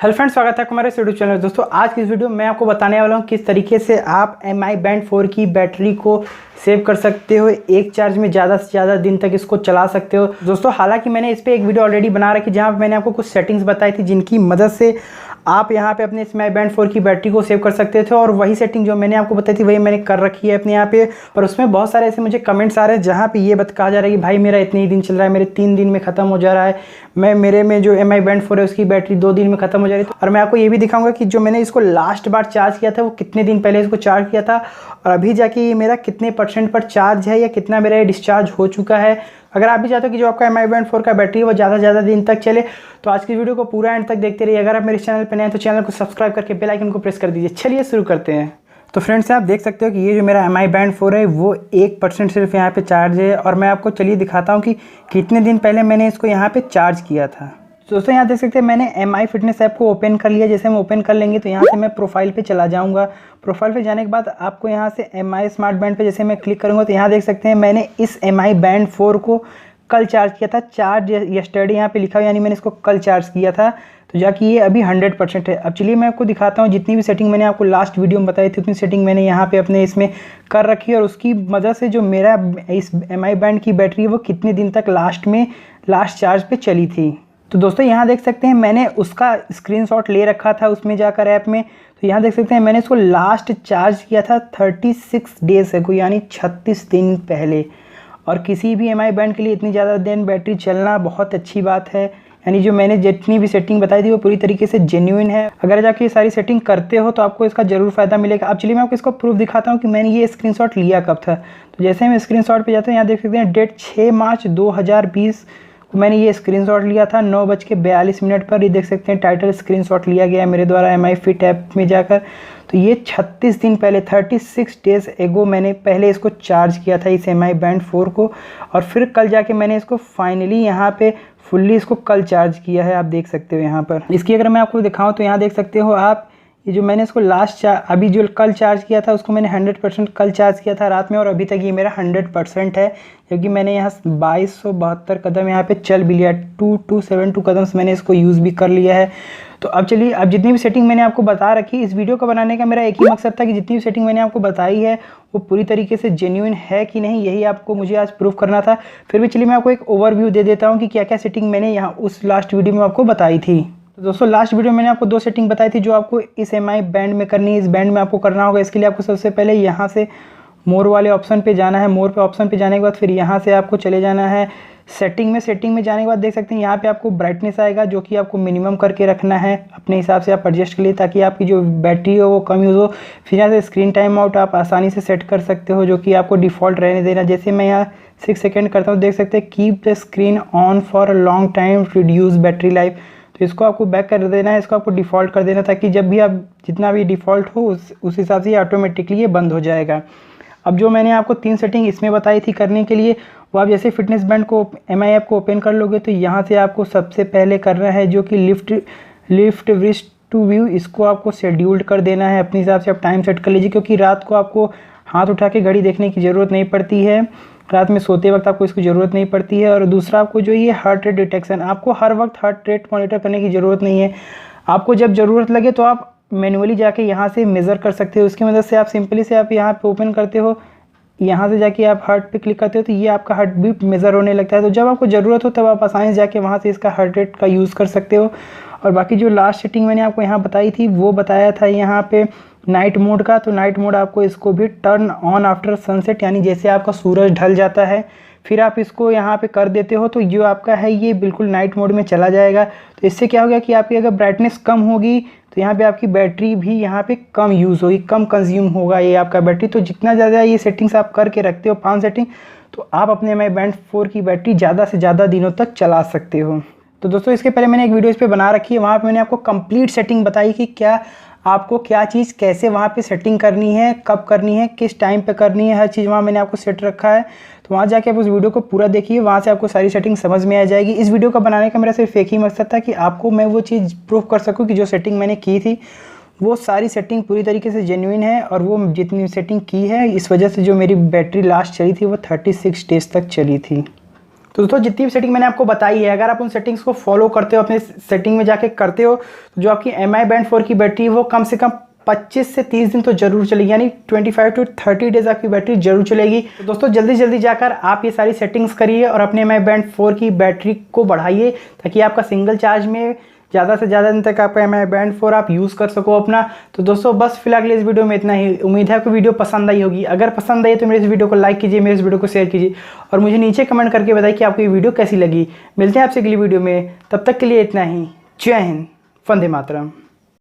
Hello friends, स्वागत है हमारे यूट्यूब चैनल। दोस्तों आज की इस वीडियो में मैं आपको बताने वाला हूं किस तरीके से आप Mi Band 4 की बैटरी को सेव कर सकते हो, एक चार्ज में ज़्यादा से ज़्यादा दिन तक इसको चला सकते हो। दोस्तों हालांकि मैंने इस पर एक वीडियो ऑलरेडी बना रखी जहां पर मैंने आपको कुछ सेटिंग्स बताई थी जिनकी मदद से आप यहां पे अपने Mi Band 4 की बैटरी को सेव कर सकते थे, और वही सेटिंग जो मैंने आपको बताई थी वही मैंने कर रखी है अपने यहाँ पे। पर उसमें बहुत सारे ऐसे मुझे कमेंट्स आ रहे हैं जहाँ पे ये कहा जा रहा है कि भाई मेरा इतने ही दिन चल रहा है, मेरे 3 दिन में ख़त्म हो जा रहा है, मेरे में जो Mi Band 4 है उसकी बैटरी 2 दिन में ख़त्म हो जा रही है। और मैं आपको ये भी दिखाऊंगा कि जो मैंने इसको लास्ट बार चार्ज किया था वो कितने दिन पहले इसको चार्ज किया था, और अभी जाके ये मेरा कितने % पर चार्ज है या कितना मेरा ये डिस्चार्ज हो चुका है। अगर आप भी चाहते हो कि जो आपका Mi Band 4 का बैटरी है वो ज़्यादा से ज़्यादा दिन तक चले तो आज की वीडियो को पूरा एंड तक देखते रहिए। अगर आप मेरे चैनल पर नए हैं तो चैनल को सब्सक्राइब करके बेल आइकन को प्रेस कर दीजिए। चलिए शुरू करते हैं। तो फ्रेंड्स आप देख सकते हो कि ये जो मेरा Mi Band 4 है वो 1% सिर्फ यहाँ पे चार्ज है, और मैं आपको चलिए दिखाता हूँ कि कितने दिन पहले मैंने इसको यहाँ पे चार्ज किया था। दोस्तों यहाँ देख सकते हैं मैंने Mi फिटनेस ऐप को ओपन कर लिया। जैसे हम ओपन कर लेंगे तो यहाँ से मैं प्रोफाइल पे चला जाऊँगा। प्रोफाइल पे जाने के बाद आपको यहाँ से Mi स्मार्ट बैंड पे जैसे मैं क्लिक करूँगा तो यहाँ देख सकते हैं मैंने इस Mi Band 4 को कल चार्ज किया था। चार्ज यस्टरडे यहाँ पे लिखा हुआ, यानी मैंने इसको कल चार्ज किया था, तो जाके ये अभी 100% है। अब चलिए मैं आपको दिखाता हूँ जितनी भी सेटिंग मैंने आपको लास्ट वीडियो में बताई थी उतनी सेटिंग मैंने यहाँ पे अपने इसमें कर रखी है, और उसकी मदद से जो मेरा इस Mi Band की बैटरी है वो कितने दिन तक लास्ट चार्ज पे चली थी। तो दोस्तों यहाँ देख सकते हैं मैंने उसका स्क्रीनशॉट ले रखा था उसमें जाकर ऐप में। तो यहाँ देख सकते हैं मैंने इसको लास्ट चार्ज किया था 36 डेज अगो, यानी 36 दिन पहले। और किसी भी Mi Band के लिए इतनी ज़्यादा दिन बैटरी चलना बहुत अच्छी बात है, यानी जो मैंने जितनी भी सेटिंग बताई थी वो पूरी तरीके से जेन्युइन है। अगर जाके ये सारी सेटिंग करते हो तो आपको इसका ज़रूर फ़ायदा मिलेगा। अब चलिए मैं आपको इसको प्रूफ दिखाता हूँ कि मैंने ये स्क्रीनशॉट लिया कब था। तो जैसे मैं स्क्रीनशॉट पे जाता हूँ यहाँ देख सकते हैं डेट 6 मार्च 2020 को मैंने ये स्क्रीनशॉट लिया था 9:42 पर। ये देख सकते हैं टाइटल स्क्रीनशॉट लिया गया है मेरे द्वारा Mi Fit ऐप में जाकर। तो ये 36 दिन पहले 36 डेज एगो मैंने पहले इसको चार्ज किया था इस Mi Band 4 को, और फिर कल जाके मैंने इसको फाइनली यहाँ पे फुल्ली इसको कल चार्ज किया है। आप देख सकते हो यहाँ पर इसकी अगर मैं आपको दिखाऊँ तो यहाँ देख सकते हो आप, ये जो मैंने इसको अभी जो कल चार्ज किया था उसको मैंने 100% कल चार्ज किया था रात में, और अभी तक ये मेरा 100% है, क्योंकि मैंने यहाँ 2272 कदम यहाँ पे चल भी लिया। 2272 कदम मैंने इसको यूज़ भी कर लिया है। तो अब चलिए, अब जितनी भी सेटिंग मैंने आपको बता रखी, इस वीडियो को बनाने का मेरा एक ही मकसद था कि जितनी भी सेटिंग मैंने आपको बताई है वो पूरी तरीके से जेन्युइन है कि नहीं, यही आपको मुझे आज प्रूफ करना था। फिर भी चलिए मैं आपको एक ओवरव्यू दे देता हूँ कि क्या क्या सेटिंग मैंने यहाँ उस लास्ट वीडियो में आपको बताई थी। तो दोस्तों लास्ट वीडियो में मैंने आपको 2 सेटिंग बताई थी जो आपको इस Mi Band में करनी है। इस बैंड में आपको करना होगा, इसके लिए आपको सबसे पहले यहाँ से मोर वाले ऑप्शन पे जाना है। मोर पे ऑप्शन पे जाने के बाद फिर यहाँ से आपको चले जाना है सेटिंग में। सेटिंग में जाने के बाद देख सकते हैं यहाँ पे आपको ब्राइटनेस आएगा, जो कि आपको मिनिमम करके रखना है अपने हिसाब से आप एडजस्ट के लिए, ताकि आपकी जो बैटरी हो वो कम यूज़ हो। फिर यहाँ से स्क्रीन टाइम आउट आप आसानी से सेट कर सकते हो, जो कि आपको डिफ़ॉल्ट रहने देना। जैसे मैं यहाँ 6 सेकेंड करता हूँ, देख सकते हैं keep the screen on for a long time, reduce battery life. तो इसको आपको बैक कर देना है, इसको आपको डिफ़ॉल्ट कर देना, ताकि जब भी आप जितना भी डिफ़ॉल्ट हो उस हिसाब से ऑटोमेटिकली ये बंद हो जाएगा। अब जो मैंने आपको 3 सेटिंग इसमें बताई थी करने के लिए, वो आप जैसे फिटनेस बैंड को Mi ऐप को ओपन कर लोगे तो यहाँ से आपको सबसे पहले करना है जो कि लिफ्ट रिस्ट टू व्यू, इसको आपको शेड्यूल्ड कर देना है अपने हिसाब से। आप टाइम सेट कर लीजिए, क्योंकि रात को आपको हाथ उठा के घड़ी देखने की ज़रूरत नहीं पड़ती है, रात में सोते वक्त आपको इसकी ज़रूरत नहीं पड़ती है। और दूसरा आपको जो ये हार्ट रेट डिटेक्शन, आपको हर वक्त हार्ट रेट मॉनिटर करने की ज़रूरत नहीं है। आपको जब ज़रूरत लगे तो आप मैन्युअली जाके यहाँ से मेज़र कर सकते हो। उसकी मदद से आप सिंपली से आप यहाँ पे ओपन करते हो, यहाँ से जाके आप हार्ट पे क्लिक करते हो तो ये आपका हार्ट बीट मेज़र होने लगता है। तो जब आपको ज़रूरत हो तब आप आसानी से जाके वहाँ से इसका हार्ट रेट का यूज़ कर सकते हो। और बाकी जो लास्ट सेटिंग मैंने आपको यहाँ बताई थी वो बताया था यहाँ पे नाइट मोड का। तो नाइट मोड आपको इसको भी टर्न ऑन आफ्टर सनसेट, यानी जैसे आपका सूरज ढल जाता है फिर आप इसको यहाँ पे कर देते हो तो जो आपका है ये बिल्कुल नाइट मोड में चला जाएगा। तो इससे क्या होगा कि आपकी अगर ब्राइटनेस कम होगी तो यहाँ पे आपकी बैटरी भी यहाँ पे कम यूज़ होगी, कम कंज्यूम होगा ये आपका बैटरी। तो जितना ज़्यादा ये सेटिंग्स आप करके रखते हो 5 सेटिंग, तो आप अपने Mi Band 4 की बैटरी ज़्यादा से ज़्यादा दिनों तक चला सकते हो। तो दोस्तों इसके पहले मैंने एक वीडियो इस पर बना रखी है, वहाँ पर मैंने आपको कंप्लीट सेटिंग बताई कि क्या आपको क्या चीज़ कैसे वहाँ पे सेटिंग करनी है, कब करनी है, किस टाइम पे करनी है, हर चीज़ वहाँ मैंने आपको सेट रखा है। तो वहाँ जाके आप उस वीडियो को पूरा देखिए, वहाँ से आपको सारी सेटिंग समझ में आ जाएगी। इस वीडियो का बनाने का मेरा सिर्फ एक ही मकसद था कि आपको मैं वो चीज़ प्रूफ कर सकूँ कि जो सेटिंग मैंने की थी वो सारी सेटिंग पूरी तरीके से जेन्युइन है, और वो जितनी सेटिंग की है इस वजह से जो मेरी बैटरी लास्ट चली थी वो 36 डेज़ तक चली थी। तो दोस्तों जितनी भी सेटिंग मैंने आपको बताई है, अगर आप उन सेटिंग्स को फॉलो करते हो, अपने सेटिंग में जाके करते हो, तो जो आपकी MI बैंड 4 की बैटरी वो कम से कम 25 से 30 दिन तो जरूर चलेगी, यानी 25 to 30 डेज आपकी बैटरी जरूर चलेगी। तो दोस्तों जल्दी जल्दी जाकर आप ये सारी सेटिंग्स करिए और अपने MI बैंड 4 की बैटरी को बढ़ाइए, ताकि आपका सिंगल चार्ज में ज़्यादा से ज़्यादा दिन तक आपका MI बैंड 4 आप यूज़ कर सको अपना। तो दोस्तों बस फिलहाल के लिए इस वीडियो में इतना ही। उम्मीद है आपको वीडियो पसंद आई होगी। अगर पसंद आई तो मेरे इस वीडियो को लाइक कीजिए, मेरे इस वीडियो को शेयर कीजिए और मुझे नीचे कमेंट करके बताइए कि आपको ये वीडियो कैसी लगी। मिलते हैं आपसे अगली वीडियो में, तब तक के लिए इतना ही। जय हिंद, वंदे मातरम।